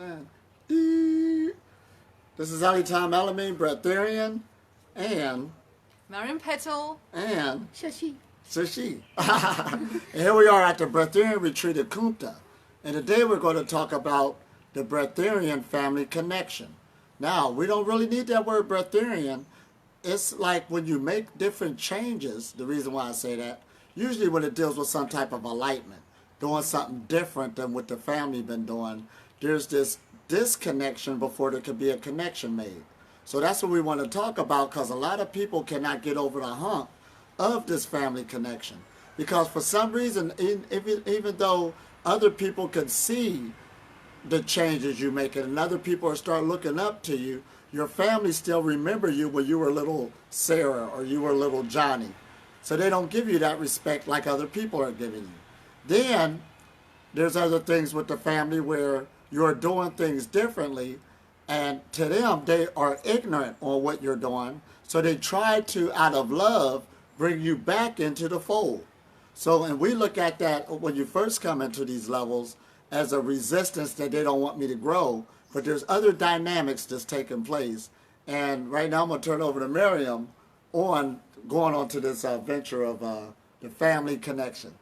And this is Tom Elamine, Breatharian, and Marion Petal, and Shashi. Sashi. And here we are at the Breatharian Retreat at Kunta. And today we're going to talk about the Breatharian family connection. Now, we don't really need that word Breatharian. It's like when you make different changes, the reason why I say that, usually when it deals with some type of enlightenment, doing something different than what the family been doing, there's this disconnection before there could be a connection made. So that's what we want to talk about, because a lot of people cannot get over the hump of this family connection. Because for some reason, even though other people can see the changes you make and other people are start looking up to you, your family still remember you when you were little Sarah or you were little Johnny. So they don't give you that respect like other people are giving you. Then there's other things with the family where you're doing things differently, and to them they are ignorant on what you're doing, so they try to, out of love, bring you back into the fold. So, and we look at that when you first come into these levels as a resistance that they don't want me to grow, but there's other dynamics that's taking place. And right now I'm going to turn over to Miriam on going on to this venture of the family connection.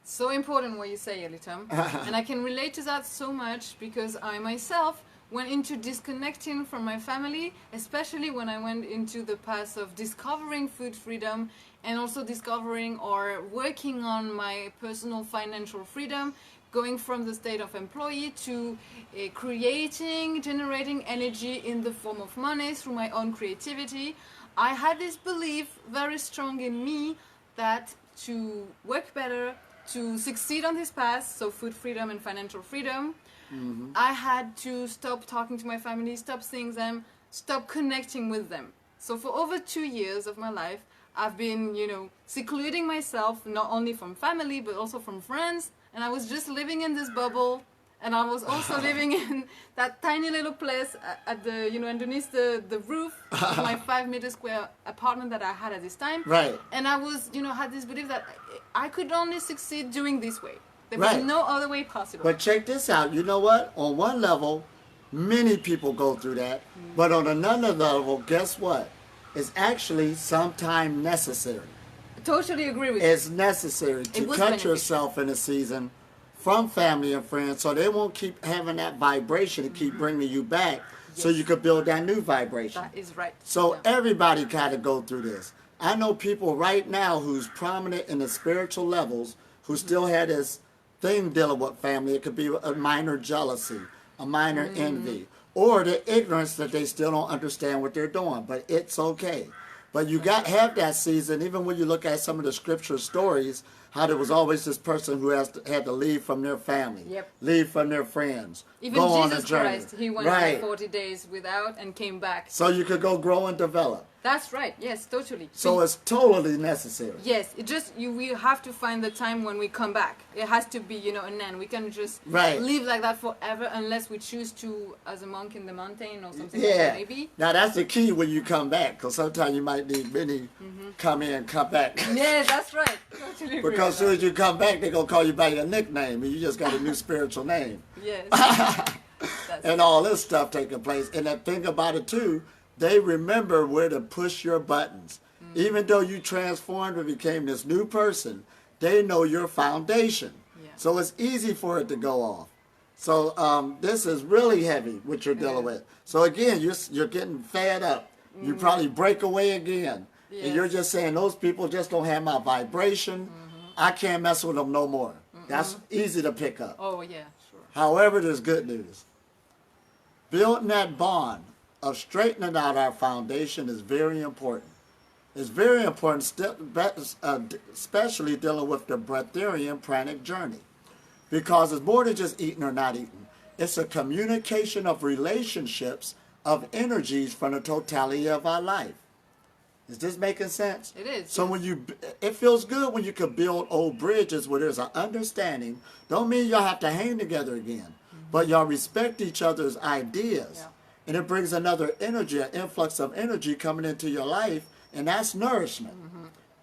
So important what you say, Elitam. And I can relate to that so much because I myself went into disconnecting from my family, especially when I went into the path of discovering food freedom and also discovering or working on my personal financial freedom, going from the state of employee to creating, generating energy in the form of money through my own creativity. I had this belief very strong in me that to work better, to succeed on this path, so food freedom and financial freedom, I had to stop talking to my family, stop seeing them, stop connecting with them. So for over 2 years of my life, I've been, secluding myself, not only from family, but also from friends. And I was just living in this bubble. And I was also living in that tiny little place at the, underneath the roof of my 5-meter square apartment that I had at this time. Right. And I was, had this belief that I could only succeed doing this way. There was no other way possible. But check this out. You know what? On one level, many people go through that. But on another level, guess what? It's actually sometimes necessary. I totally agree with you. It's necessary to cut yourself in a season from family and friends, so they won't keep having that vibration to keep bringing you back, so you could build that new vibration. That is right. So everybody got to go through this. I know people right now who's prominent in the spiritual levels who still had this thing dealing with family. It could be a minor jealousy, a minor envy, or the ignorance that they still don't understand what they're doing, but it's okay. But you got have that season, even when you look at some of the scripture stories, how there was always this person who had to leave from their family, leave from their friends, even go Jesus on a journey. Christ, he went like 40 days without and came back. So you could go grow and develop. That's right. Yes, totally. So it's totally necessary. Yes, it just we have to find the time when we come back. It has to be an end. We can just live like that forever unless we choose to, as a monk in the mountain or something like that. Maybe. Now that's the key when you come back, because sometimes you might need many come in, come back. Yeah, that's right. Totally agree. Because as soon as you come back, they're gonna call you by your nickname, and you just got a new spiritual name. Yes. And all this stuff taking place. And the thing about it too, they remember where to push your buttons. Even though you transformed and became this new person, they know your foundation. Yeah. So it's easy for it to go off. So this is really heavy what you're dealing with. So again, you're getting fed up. You probably break away again. Yes. And you're just saying, those people just don't have my vibration. I can't mess with them no more. That's easy to pick up. Oh, yeah, sure. However, there's good news. Building that bond of straightening out our foundation is very important. It's very important, especially dealing with the Breatharian pranic journey, because it's more than just eating or not eating. It's a communication of relationships, of energies from the totality of our life. Is this making sense? It is. So when it feels good when you can build old bridges where there's an understanding. Don't mean y'all have to hang together again, but y'all respect each other's ideas. Yeah. And it brings another energy, an influx of energy coming into your life, and that's nourishment.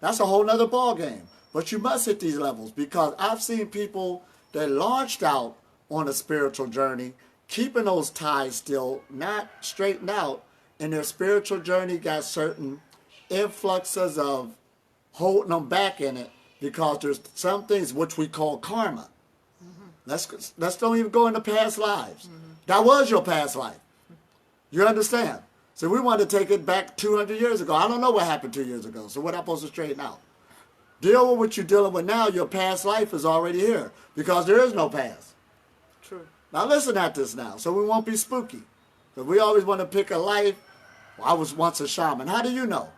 That's a whole nother ball game. But you must hit these levels, because I've seen people that launched out on a spiritual journey keeping those ties still not straightened out, and their spiritual journey got certain influxes of holding them back in it, because there's some things which we call karma. Let's don't even go into past lives. That was your past life. You understand? So we want to take it back 200 years ago. I don't know what happened 2 years ago. So what am I supposed to straighten out? Deal with what you're dealing with now. Your past life is already here, because there is no past. True. Now listen at this now, so we won't be spooky. Because we always want to pick a life. Well, I was once a shaman. How do you know?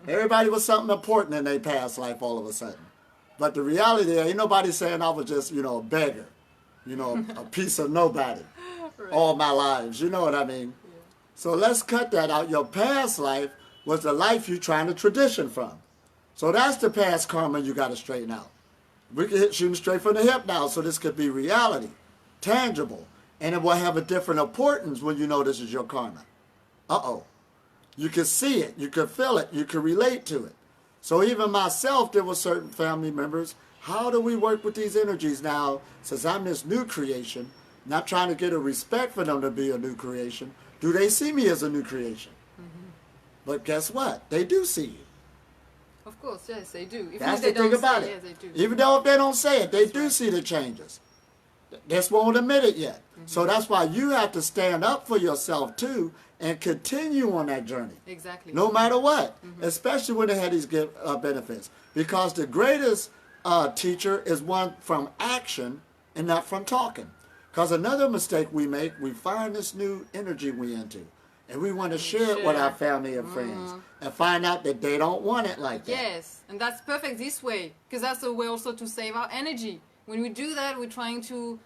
Everybody was something important in their past life all of a sudden. But the reality is, ain't nobody saying I was just, a beggar, a piece of nobody Right. all my lives. You know what I mean? Yeah. So let's cut that out. Your past life was the life you're trying to tradition from. So that's the past karma you got to straighten out. We can hit shooting straight from the hip now, so this could be reality, tangible, and it will have a different importance when you know this is your karma. Uh-oh. You can see it, you can feel it, you can relate to it. So even myself, there were certain family members. How do we work with these energies now, since I'm this new creation, not trying to get a respect for them to be a new creation? Do they see me as a new creation? But guess what? They do see you. Of course, yes, they do. Even That's if they the thing don't about say, it. yeah, they do. Even though if they don't say it, they That's do right. see the changes. They just won't admit it yet. So that's why you have to stand up for yourself too and continue on that journey. Exactly. No matter what, especially when they had these benefits. Because the greatest teacher is one from action and not from talking. Because another mistake we make, we find this new energy we into. And we want to share it with our family and friends. And find out that they don't want it like that. Yes, and that's perfect this way, because that's a way also to save our energy. When we do that, we're trying to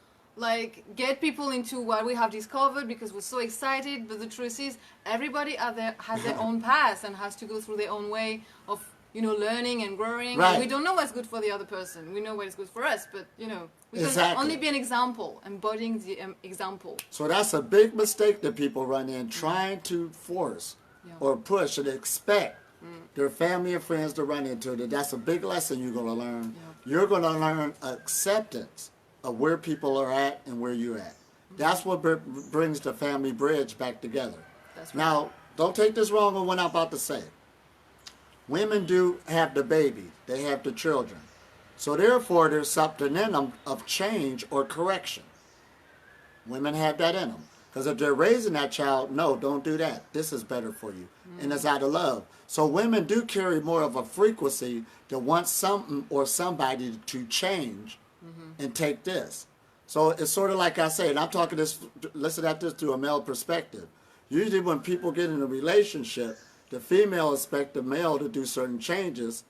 get people into what we have discovered because we're so excited, but the truth is everybody out there has their own path and has to go through their own way of learning and growing. Right. And we don't know what's good for the other person. We know what is good for us, but we can Exactly. only be an example, embodying the example. So that's a big mistake that people run in, trying to force or push and expect their family and friends to run into it. That's a big lesson you're going to learn. You're going to learn acceptance of where people are at and where you're at. That's what brings the family bridge back together. That's right. Now, don't take this wrong on what I'm about to say. Women do have the baby. They have the children. So therefore, there's something in them of change or correction. Women have that in them. Because if they're raising that child, no, don't do that. This is better for you. And it's out of love. So women do carry more of a frequency that wants something or somebody to change and take this. So it's sort of like I say, and I'm talking this, listen at this through a male perspective. Usually when people get in a relationship, the female expect the male to do certain changes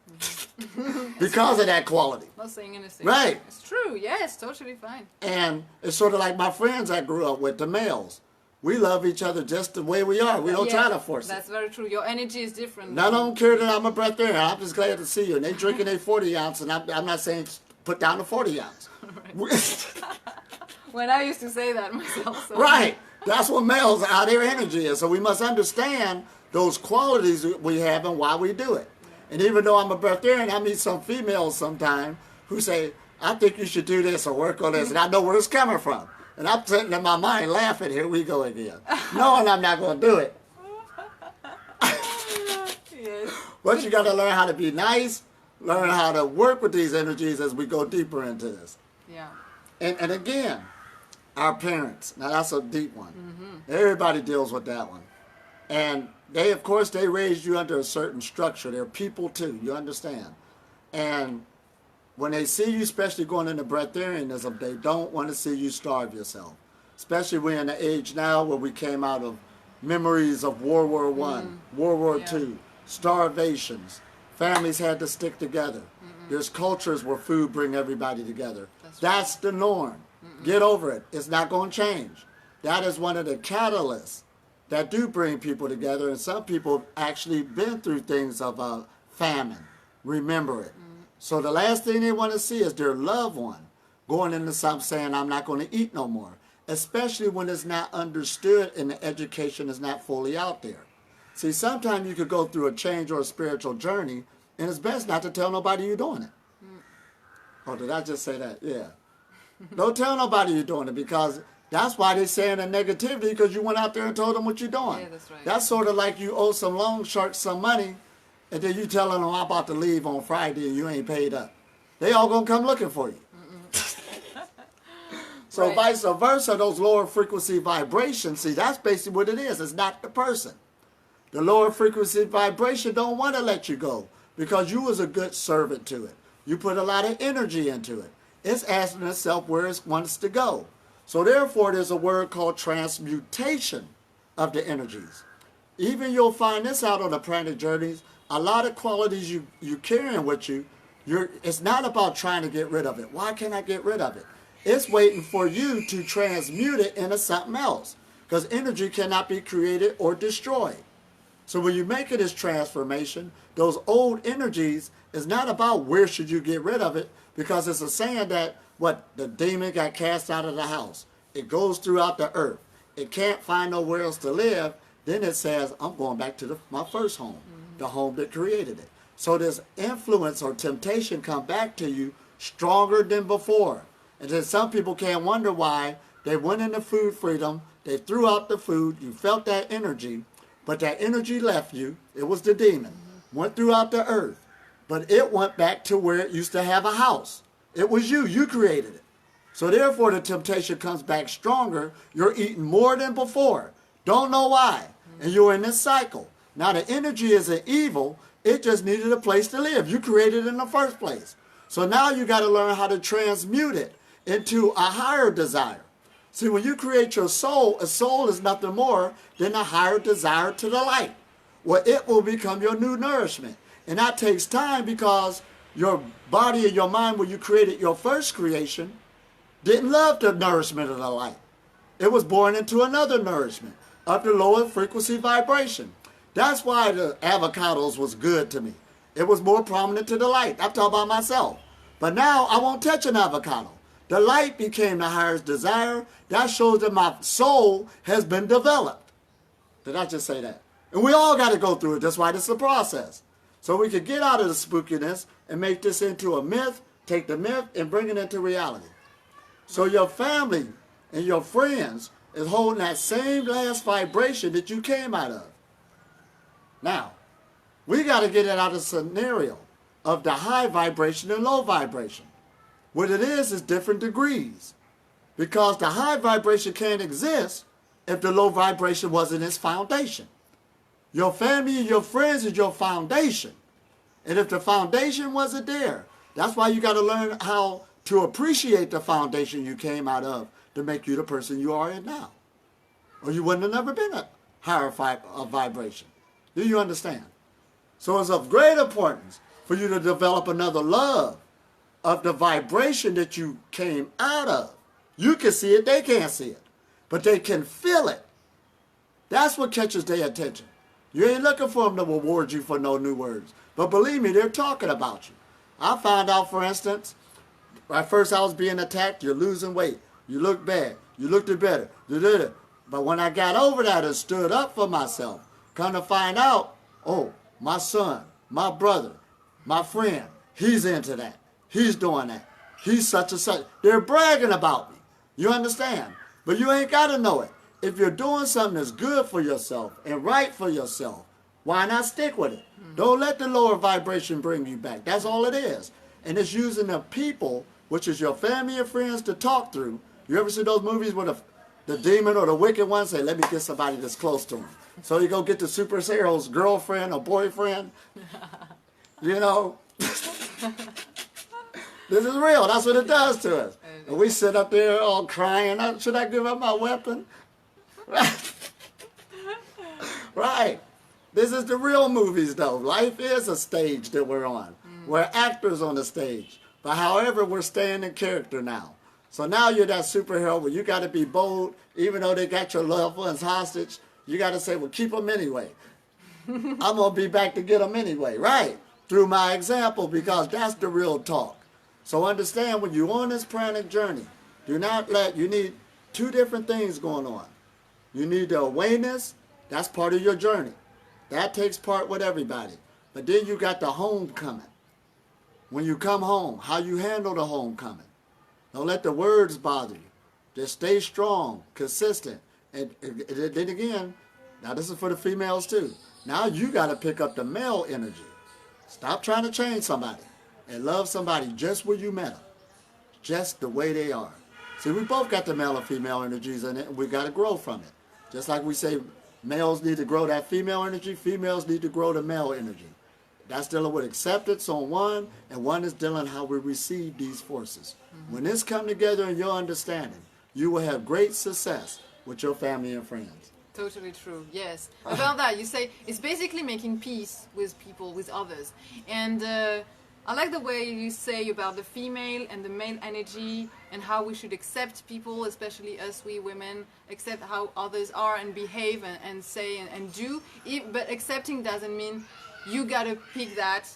because of that quality. Not saying anything. Right. It's true. Yes, totally fine. And it's sort of like my friends I grew up with, the males. We love each other just the way we are. We don't try to force it. That's very true. Your energy is different. None of them care that I'm a breatharian. I'm just glad to see you. And they drinking a 40 ounce, and I'm not saying put down the 40 ounce. When I used to say that myself. So. Right. That's what males, how their energy is. So we must understand those qualities we have and why we do it. And even though I'm a breatharian, I meet some females sometime who say, I think you should do this or work on this, and I know where it's coming from. And I'm sitting in my mind laughing, here we go again. Knowing I'm not going to do it. Yes. But you got to learn how to be nice, learn how to work with these energies as we go deeper into this. Yeah. And again, our parents. Now that's a deep one. Everybody deals with that one. And they, of course, they raised you under a certain structure. They're people too, you understand. And when they see you, especially going into breatharianism, they don't want to see you starve yourself. Especially we're in the age now where we came out of memories of World War I, World War II, starvations. Families had to stick together. There's cultures where food bring everybody together. That's the norm. Get over it. It's not going to change. That is one of the catalysts that do bring people together. And some people have actually been through things of famine. Remember it. So the last thing they want to see is their loved one going into something saying, I'm not going to eat no more. Especially when it's not understood and the education is not fully out there. See, sometimes you could go through a change or a spiritual journey, and it's best not to tell nobody you're doing it. Oh, did I just say that? Yeah. Don't tell nobody you're doing it, because That's why they're saying the negativity, because you went out there and told them what you're doing. Yeah, that's right. That's sort of like you owe some loan sharks some money, and then you telling them I'm about to leave on Friday and you ain't paid up. They all gonna come looking for you. So Right. vice versa, those lower frequency vibrations, see, that's basically what it is. It's not the person. The lower frequency vibration don't want to let you go because you was a good servant to it. You put a lot of energy into it. It's asking itself where it wants to go. So therefore, there's a word called transmutation of the energies. Even you'll find this out on the pranic journeys. A lot of qualities you carrying with you, it's not about trying to get rid of it. Why can't I get rid of it? It's waiting for you to transmute it into something else. Because energy cannot be created or destroyed. So when you make this transformation, those old energies is not about where should you get rid of it, because it's a saying that the demon got cast out of the house. It goes throughout the earth. It can't find nowhere else to live. Then it says, I'm going back to my first home, the home that created it. So this influence or temptation come back to you stronger than before. And then some people can't wonder why they went into food freedom, they threw out the food, you felt that energy, but that energy left you. It was the demon. Went throughout the earth. But it went back to where it used to have a house. It was you. You created it. So therefore the temptation comes back stronger. You're eating more than before. Don't know why. And you're in this cycle. Now the energy isn't evil. It just needed a place to live. You created it in the first place. So now you got to learn how to transmute it into a higher desire. See, when you create your soul, a soul is nothing more than a higher desire to the light. Well, it will become your new nourishment. And that takes time because your body and your mind, when you created your first creation, didn't love the nourishment of the light. It was born into another nourishment of the lower frequency vibration. That's why the avocados was good to me. It was more prominent to the light. I'm talking about myself. But now I won't touch an avocado. The light became the highest desire. That shows that my soul has been developed. Did I just say that? And we all got to go through it. That's why this is a process. So we can get out of the spookiness and make this into a myth, take the myth and bring it into reality. So your family and your friends is holding that same last vibration that you came out of. Now, we got to get it out of the scenario of the high vibration and low vibration. What it is different degrees. Because the high vibration can't exist if the low vibration wasn't its foundation. Your family and your friends is your foundation. And if the foundation wasn't there, that's why you got to learn how to appreciate the foundation you came out of to make you the person you are in now. Or you wouldn't have never been a higher vibration. Do you understand? So it's of great importance for you to develop another love of the vibration that you came out of. You can see it, they can't see it. But they can feel it. That's what catches their attention. You ain't looking for them to reward you for no new words. But believe me, they're talking about you. I found out, for instance, at first I was being attacked, you're losing weight. You look bad. You looked better. But when I got over that and stood up for myself, come to find out, oh, my son, my brother, my friend, he's into that. He's doing that. He's such and such. They're bragging about me. You understand? But you ain't got to know it. If you're doing something that's good for yourself and right for yourself, why not stick with it? Don't let the lower vibration bring you back. That's all it is. And it's using the people, which is your family and friends, to talk through. You ever see those movies where the demon or the wicked one say, let me get somebody that's close to him. So you go get the superhero's girlfriend or boyfriend. You know. This is real. That's what it does to us. And we sit up there all crying. Should I give up my weapon? Right. Right. This is the real movies, though. Life is a stage that we're on. We're actors on the stage. But however, we're staying in character now. So now you're that superhero where you got to be bold. Even though they got your loved ones hostage, you got to say, well, keep them anyway. I'm going to be back to get them anyway. Right. Through my example, because that's the real talk. So understand, when you're on this pranic journey, do not you need two different things going on. You need the awareness. That's part of your journey. That takes part with everybody. But then you got the homecoming. When you come home, how you handle the homecoming. Don't let the words bother you. Just stay strong, consistent. And then again, now this is for the females too. Now you got to pick up the male energy. Stop trying to change somebody and love somebody just where you met them, just the way they are. See, we both got the male and female energies in it, and we got to grow from it. Just like we say males need to grow that female energy, females need to grow the male energy. That's dealing with acceptance on one, and one is dealing how we receive these forces. When this come together in your understanding, you will have great success with your family and friends. Totally true, yes. About that, you say it's basically making peace with people, with others. And I like the way you say about the female and the male energy and how we should accept people, especially us, we women, accept how others are and behave and say and do. But accepting doesn't mean you gotta pick that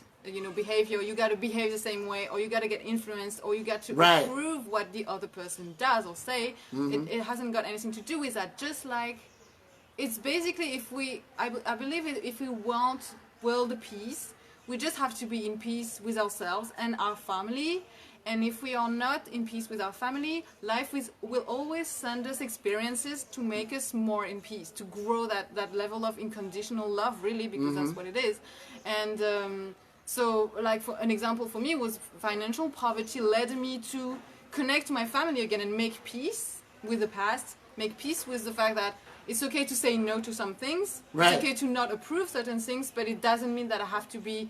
behavior, you gotta behave the same way, or you gotta get influenced, or you got to approve what the other person does or say. It hasn't got anything to do with that. Just like it's basically I believe if we want world peace, we just have to be in peace with ourselves and our family. And if we are not in peace with our family, life will always send us experiences to make us more in peace, to grow that level of unconditional love, really, because that's what it is. And so, like, for an example for me was financial poverty led me to connect to my family again and make peace with the past, make peace with the fact that it's okay to say no to some things. Right. It's okay to not approve certain things, but it doesn't mean that I have to be,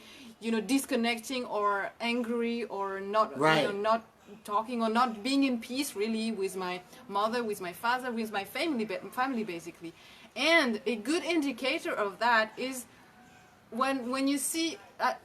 disconnecting or angry or not, not talking or not being in peace really with my mother, with my father, with my family basically. And a good indicator of that is when you see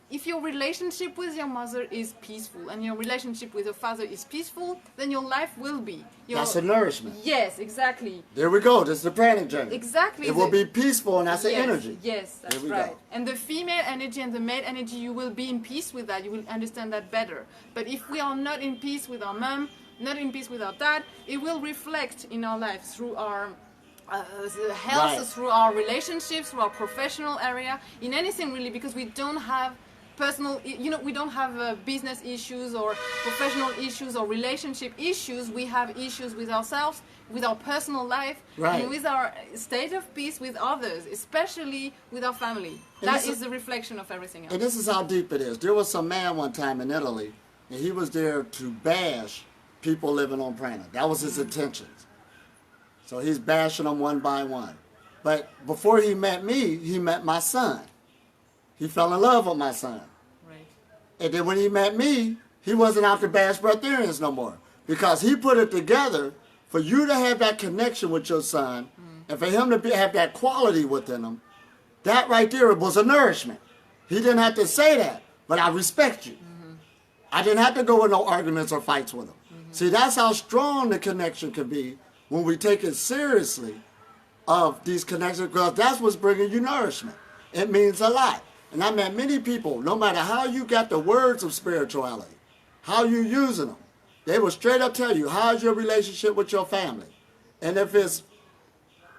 if your relationship with your mother is peaceful and your relationship with your father is peaceful, then your life will be. That's a nourishment. Yes, exactly. There we go. That's the pranic journey. Exactly. It will be peaceful, and that's the yes, energy. Yes, that's right. Go. And the female energy and the male energy, you will be in peace with that. You will understand that better. But if we are not in peace with our mom, not in peace with our dad, it will reflect in our life through our health, through our relationships, through our professional area, in anything really, because we don't have personal, we don't have business issues or professional issues or relationship issues. We have issues with ourselves, with our personal life, and with our state of peace with others, especially with our family. That is the reflection of everything else. And this is how deep it is. There was some man one time in Italy, and he was there to bash people living on prana. That was his intentions. So he's bashing them one by one. But before he met me, he met my son. He fell in love with my son. Right. And then when he met me, he wasn't out to bash Breatharians no more. Because he put it together for you to have that connection with your son and for him to have that quality within him. That right there was a nourishment. He didn't have to say that, but I respect you. I didn't have to go in no arguments or fights with him. See, that's how strong the connection can be when we take it seriously of these connections, because that's what's bringing you nourishment. It means a lot. And I met many people, no matter how you got the words of spirituality, how you using them, they will straight up tell you, how's your relationship with your family? And if it's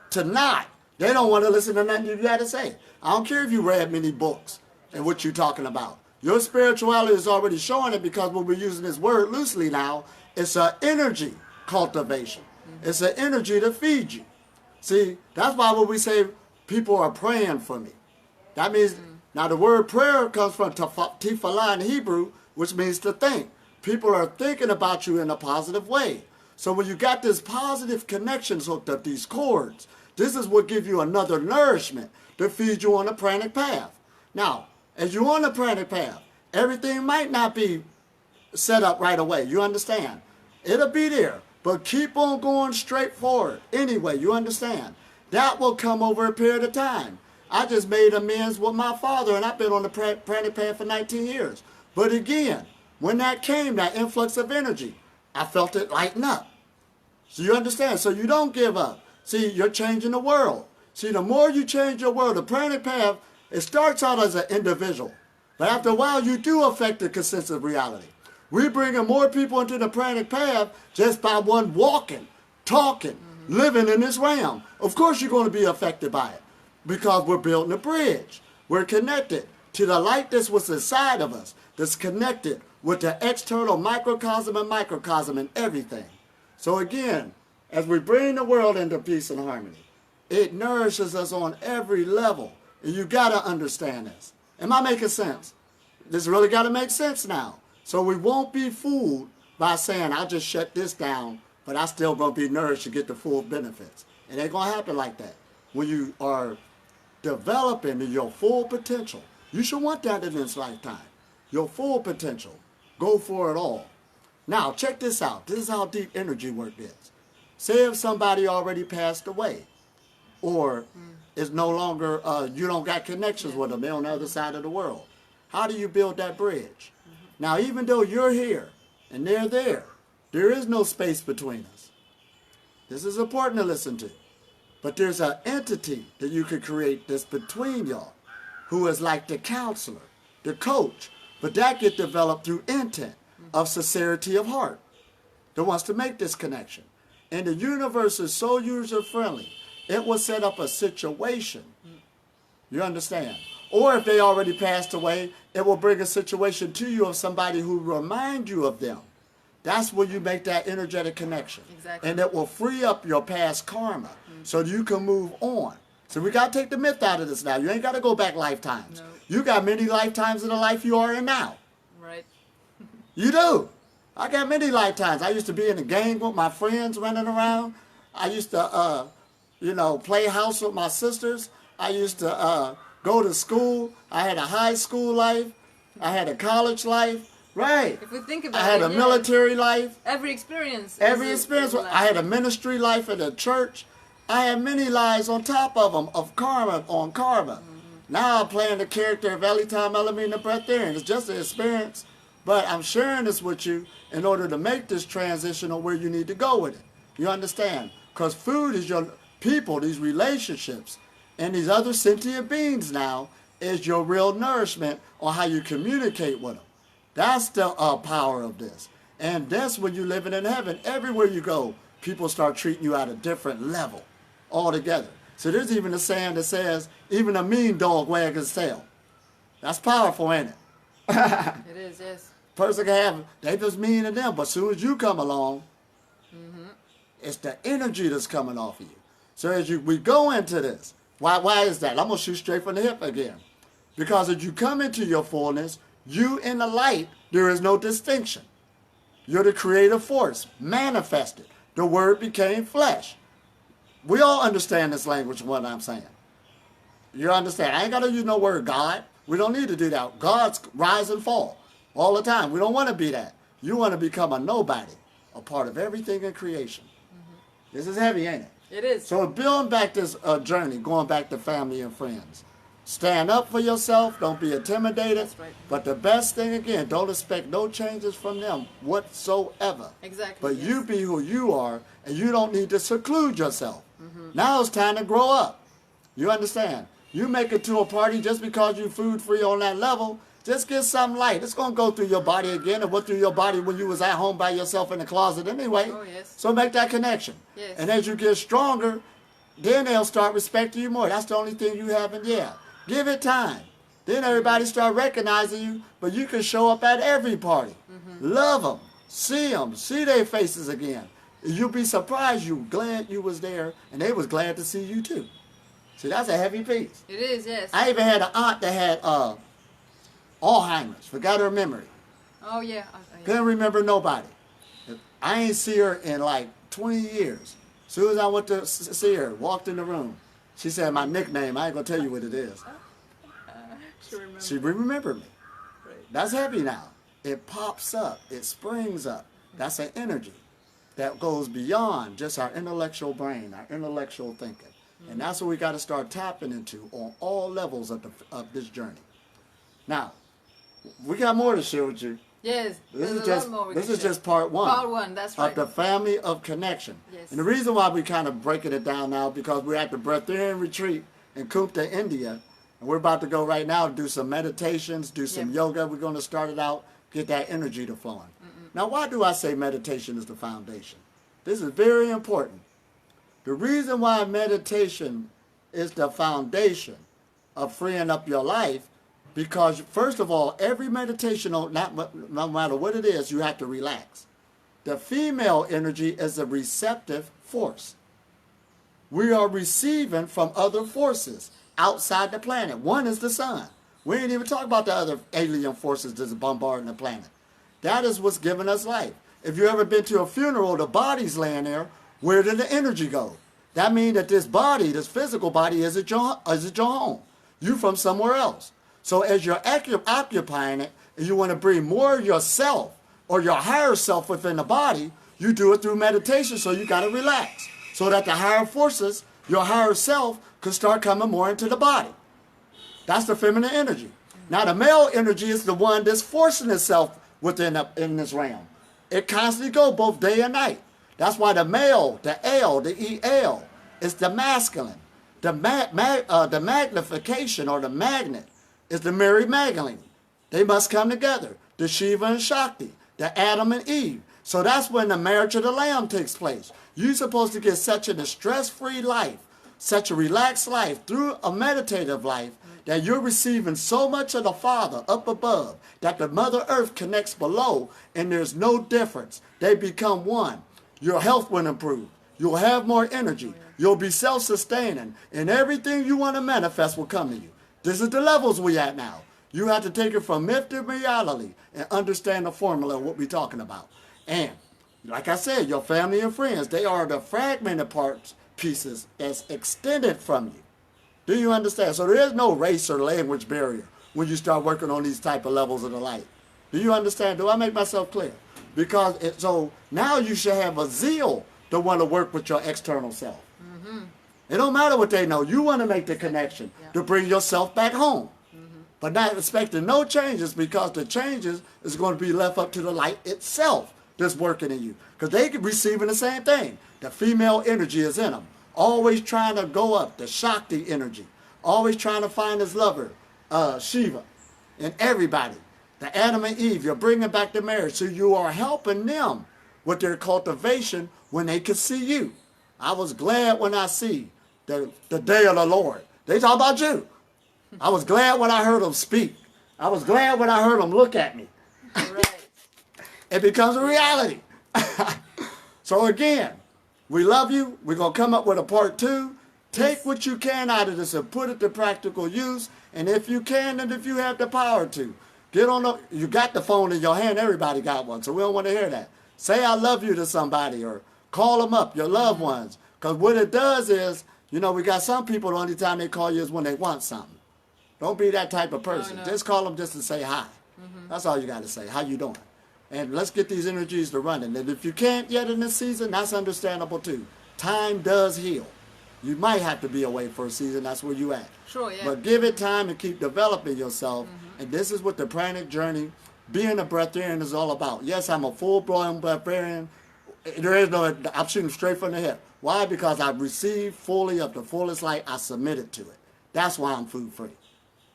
to not, they don't want to listen to nothing you got to say. I don't care if you read many books and what you're talking about. Your spirituality is already showing it, because when we're using this word loosely now, it's an energy cultivation. It's an energy to feed you. See, that's why when we say people are praying for me, that means, now the word prayer comes from tefillah in Hebrew, which means to think. People are thinking about you in a positive way. So when you got this positive connections hooked up, these cords, this is what gives you another nourishment to feed you on the pranic path. Now, as you're on the pranic path, everything might not be set up right away. You understand? It'll be there. But keep on going straight forward. Anyway, you understand? That will come over a period of time. I just made amends with my father, and I've been on the pranic path for 19 years. But again, when that came, that influx of energy, I felt it lighten up. So you understand? So you don't give up. See, you're changing the world. See, the more you change your world, the pranic path, it starts out as an individual. But after a while, you do affect the consensus reality. We're bringing more people into the pranic path just by one walking, talking, living in this realm. Of course you're going to be affected by it, because we're building a bridge. We're connected to the light that's what's inside of us, that's connected with the external microcosm and everything. So again, As we bring the world into peace and harmony, it nourishes us on every level. And you got to understand this. Am I making sense? This really got to make sense now. So we won't be fooled by saying, I'll just shut this down, but I still going to be nourished to get the full benefits. It ain't going to happen like that. When you are developing your full potential, you should want that in this lifetime. Your full potential. Go for it all. Now, check this out. This is how deep energy work is. Say if somebody already passed away, or is no longer, you don't got connections with them, they're on the other side of the world. How do you build that bridge? Now, even though you're here and they're there is no space between us. This is important to listen to. But there's an entity that you could create that's between y'all, who is like the counselor, the coach. But that gets developed through intent of sincerity of heart that wants to make this connection. And the universe is so user-friendly, it will set up a situation. You understand? Or if they already passed away, it will bring a situation to you of somebody who remind you of them. That's where you make that energetic connection. Exactly. And it will free up your past karma so you can move on. So we got to take the myth out of this now. You ain't got to go back lifetimes. No. You got many lifetimes in the life you are in now. Right. You do. I got many lifetimes. I used to be in a gang with my friends running around. I used to, play house with my sisters. I used to go to school. I had a high school life. I had a college life. Right. If we think about it, I had a military life. Every experience. I had a ministry life at a church. I had many lives on top of them of karma on karma. Now I'm playing the character of Elitam Elamine the Breatharian. It's just an experience. But I'm sharing this with you in order to make this transition on where you need to go with it. You understand? Because food is your people, these relationships, and these other sentient beings now is your real nourishment on how you communicate with them. That's the power of this. And that's when you're living in heaven. Everywhere you go, people start treating you at a different level altogether. So there's even a saying that says, even a mean dog wags his tail. That's powerful, ain't it? It is, yes. Person can have, they just mean to them, but as soon as you come along, it's the energy that's coming off of you. So as we go into this, why is that? I'm going to shoot straight from the hip again. Because as you come into your fullness, you in the light, there is no distinction. You're the creative force, manifested. The word became flesh. We all understand this language, what I'm saying. You understand? I ain't got to use no word God. We don't need to do that. God's rise and fall all the time. We don't want to be that. You want to become a nobody, a part of everything in creation. This is heavy, ain't it? It is. So building back this journey, going back to family and friends. Stand up for yourself. Don't be intimidated. That's right. But the best thing, again, don't expect no changes from them whatsoever. Exactly. But yes. you be who you are, and you don't need to seclude yourself. Now it's time to grow up. You understand? You make it to a party just because you food free on that level. Just get something light. It's going to go through your body again. It went through your body when you was at home by yourself in the closet anyway. Oh, yes. So make that connection. Yes. And as you get stronger, then they'll start respecting you more. That's the only thing you have in there. Give it time. Then everybody start recognizing you, but you can show up at every party. Love them. See their faces again. You'll be surprised you glad you was there, and they was glad to see you too. See, that's a heavy piece. It is, yes. I even had an aunt that had Alzheimer's, forgot her memory. Oh, yeah. Couldn't remember nobody. I ain't see her in like 20 years. As soon as I went to see her, walked in the room, she said my nickname. I ain't going to tell you what it is. She remembered me. Right. That's heavy now. It pops up. It springs up. That's an energy that goes beyond just our intellectual brain, our intellectual thinking. And that's what we got to start tapping into on all levels of this journey. Now, we got more to share with you. Yes, This there's is a just lot more we this can is share. just part one. Part one, that's right. Of the family of connection. Yes. And the reason why we kind of breaking it down now because we're at the Breatharian retreat in Kumta, India, and we're about to go right now do some meditations, do some Yep. yoga. We're going to start it out, get that energy to flowing. Now, why do I say meditation is the foundation? This is very important. The reason why meditation is the foundation of freeing up your life, because first of all, every meditation, no matter what it is, you have to relax. The female energy is a receptive force. We are receiving from other forces outside the planet. One is the sun. We ain't even talk about the other alien forces that's bombarding the planet. That is what's giving us life. If you ever been to a funeral, the body's laying there, where did the energy go? That means that this body, this physical body, isn't your home. You from somewhere else. So as you're occupying it, and you want to bring more of yourself or your higher self within the body, you do it through meditation, so you got to relax. So that the higher forces, your higher self, can start coming more into the body. That's the feminine energy. Now the male energy is the one that's forcing itself in this realm. It constantly goes both day and night. That's why the male, the L, the EL, is the masculine. The magnification or the magnet is the Mary Magdalene. They must come together. The Shiva and Shakti, the Adam and Eve. So that's when the marriage of the Lamb takes place. You're supposed to get such a stress-free life, such a relaxed life through a meditative life, that you're receiving so much of the Father up above that the Mother Earth connects below, and there's no difference. They become one. Your health will improve. You'll have more energy. You'll be self-sustaining, and everything you want to manifest will come to you. This is the levels we at now. You have to take it from myth to reality and understand the formula of what we're talking about. And like I said, your family and friends, they are the fragmented parts, pieces that's extended from you. Do you understand? So there is no race or language barrier when you start working on these type of levels of the light. Do you understand? Do I make myself clear? Because so now you should have a zeal to want to work with your external self. Mm-hmm. It don't matter what they know. You want to make the connection to bring yourself back home. But not expecting no changes, because the changes is going to be left up to the light itself that's working in you. Because they receiving the same thing. The female energy is in them. Always trying to go up, the Shakti energy. Always trying to find his lover, Shiva, and everybody. The Adam and Eve, you're bringing back the marriage. So you are helping them with their cultivation when they can see you. I was glad when I see the day of the Lord. They talk about you. I was glad when I heard them speak. I was glad when I heard them look at me. Right. It becomes a reality. So again, we love you. We're going to come up with a part 2. Take what you can out of this and put it to practical use. And if you can, and if you have the power to, get on you got the phone in your hand. Everybody got one, so we don't want to hear that. Say I love you to somebody, or call them up, your loved ones. Because what it does is, we got some people, the only time they call you is when they want something. Don't be that type of person. No. Just call them just to say hi. Mm-hmm. That's all you got to say. How you doing? And let's get these energies to running. And if you can't yet in this season, that's understandable too. Time does heal. You might have to be away for a season. That's where you at. Sure, yeah. But give it time and keep developing yourself. Mm-hmm. And this is what the pranic journey, being a breatharian, is all about. Yes, I'm a full-blown breatharian. There is no, I'm shooting straight from the hip. Why? Because I've received fully of the fullest light. I submitted to it. That's why I'm food-free.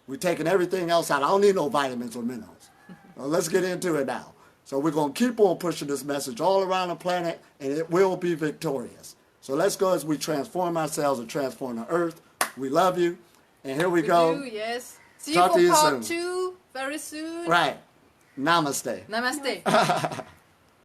We're taking everything else out. I don't need no vitamins or minerals. Well, let's get into it now. So we're going to keep on pushing this message all around the planet, and it will be victorious. So let's go as we transform ourselves and transform the earth. We love you. And here we go. Do, yes. See Talk to you you for soon. part 2 very soon. Right. Namaste. Namaste.